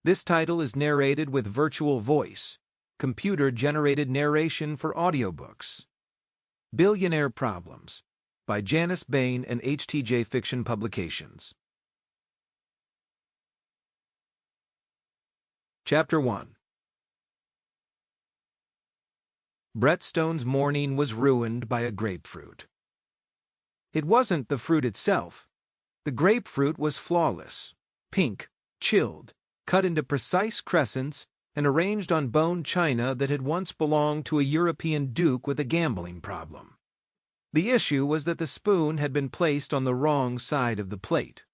This title is narrated with virtual voice, computer-generated narration for audiobooks. Billionaire Problems by Janice, Bayne, and HTJ Fiction Publications. Chapter 1. Brett Stone's morning was ruined by a grapefruit. It wasn't the fruit itself. The grapefruit was flawless, pink, chilled, cut into precise crescents, and arranged on bone china that had once belonged to a European duke with a gambling problem. The issue was that the spoon had been placed on the wrong side of the plate.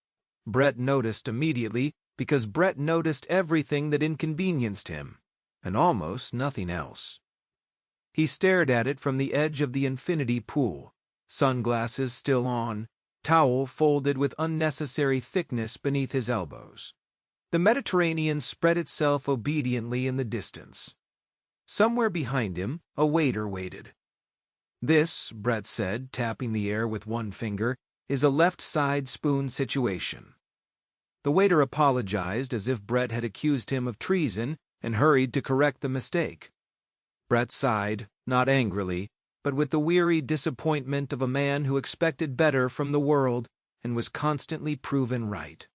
Brett noticed immediately because Brett noticed everything that inconvenienced him, and almost nothing else. He stared at it from the edge of the infinity pool, sunglasses still on, towel folded with unnecessary thickness beneath his elbows. The Mediterranean spread itself obediently in the distance. Somewhere behind him, a waiter waited. "This," Brett said, tapping the air with one finger, "is a left-side spoon situation." The waiter apologized as if Brett had accused him of treason and hurried to correct the mistake. Brett sighed, not angrily, but with the weary disappointment of a man who expected better from the world and was constantly proven right.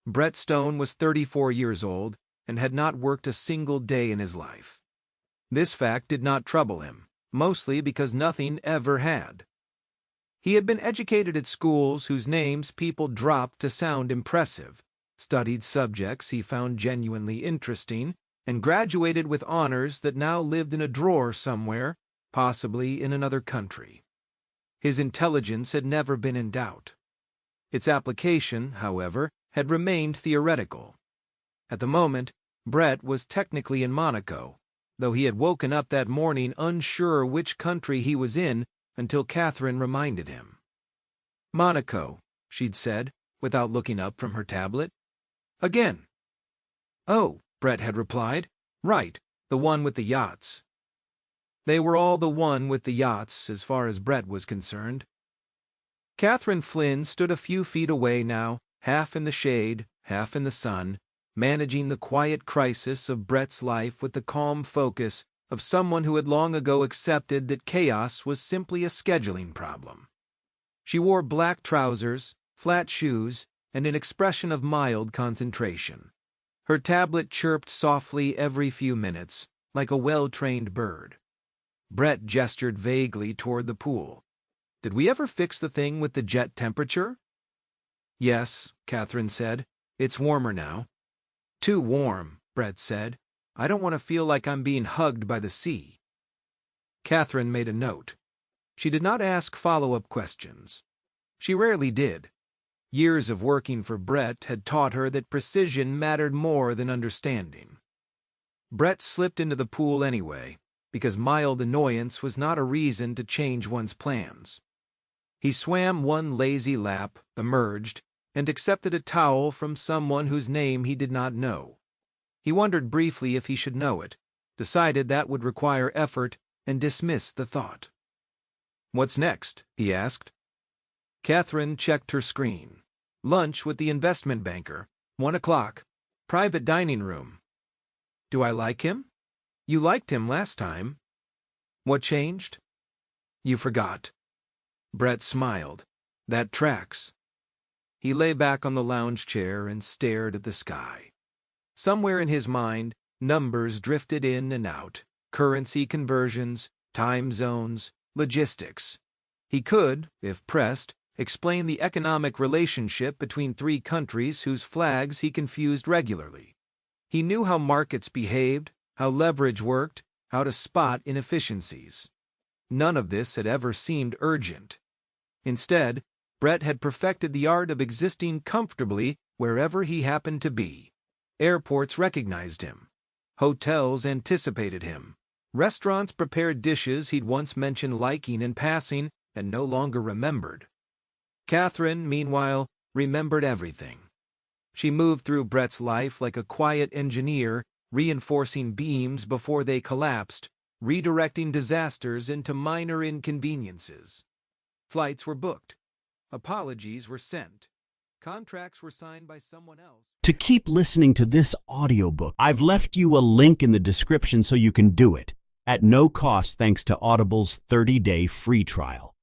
Brett Stone was 34 years old and had not worked a single day in his life. This fact did not trouble him, mostly because nothing ever had. He had been educated at schools whose names people dropped to sound impressive, studied subjects he found genuinely interesting, and graduated with honors that now lived in a drawer somewhere, possibly in another country. His intelligence had never been in doubt. Its application, however, had remained theoretical. At the moment, Brett was technically in Monaco, though he had woken up that morning unsure which country he was in until Catherine reminded him. "Monaco," she'd said, without looking up from her tablet. "Again." "Oh," Brett had replied. "Right, the one with the yachts." They were all the one with the yachts, as far as Brett was concerned. Catherine Flynn stood a few feet away now, half in the shade, half in the sun, managing the quiet crisis of Brett's life with the calm focus of someone who had long ago accepted that chaos was simply a scheduling problem. She wore black trousers, flat shoes, and an expression of mild concentration. Her tablet chirped softly every few minutes, like a well-trained bird. Brett gestured vaguely toward the pool. "Did we ever fix the thing with the jet temperature?" "Yes," Catherine said. "It's warmer now." "Too warm," Brett said. "I don't want to feel like I'm being hugged by the sea." Catherine made a note. She did not ask follow-up questions. She rarely did. Years of working for Brett had taught her that precision mattered more than understanding. Brett slipped into the pool anyway, because mild annoyance was not a reason to change one's plans. He swam one lazy lap, emerged, and accepted a towel from someone whose name he did not know. He wondered briefly if he should know it, decided that would require effort, and dismissed the thought. "What's next?" he asked. Catherine checked her screen. "Lunch with the investment banker, 1 o'clock, private dining room." "Do I like him?" "You liked him last time." "What changed?" "You forgot." Brett smiled. "That tracks." He lay back on the lounge chair and stared at the sky. Somewhere in his mind, numbers drifted in and out, currency conversions, time zones, logistics. He could, if pressed, explain the economic relationship between three countries whose flags he confused regularly. He knew how markets behaved, how leverage worked, how to spot inefficiencies. None of this had ever seemed urgent. Instead, Brett had perfected the art of existing comfortably wherever he happened to be. Airports recognized him. Hotels anticipated him. Restaurants prepared dishes he'd once mentioned liking in passing and no longer remembered. Catherine, meanwhile, remembered everything. She moved through Brett's life like a quiet engineer, reinforcing beams before they collapsed, redirecting disasters into minor inconveniences. Flights were booked. Apologies were sent. Contracts were signed by someone else. To keep listening to this audiobook, I've left you a link in the description so you can do it, at no cost thanks to Audible's 30-day free trial.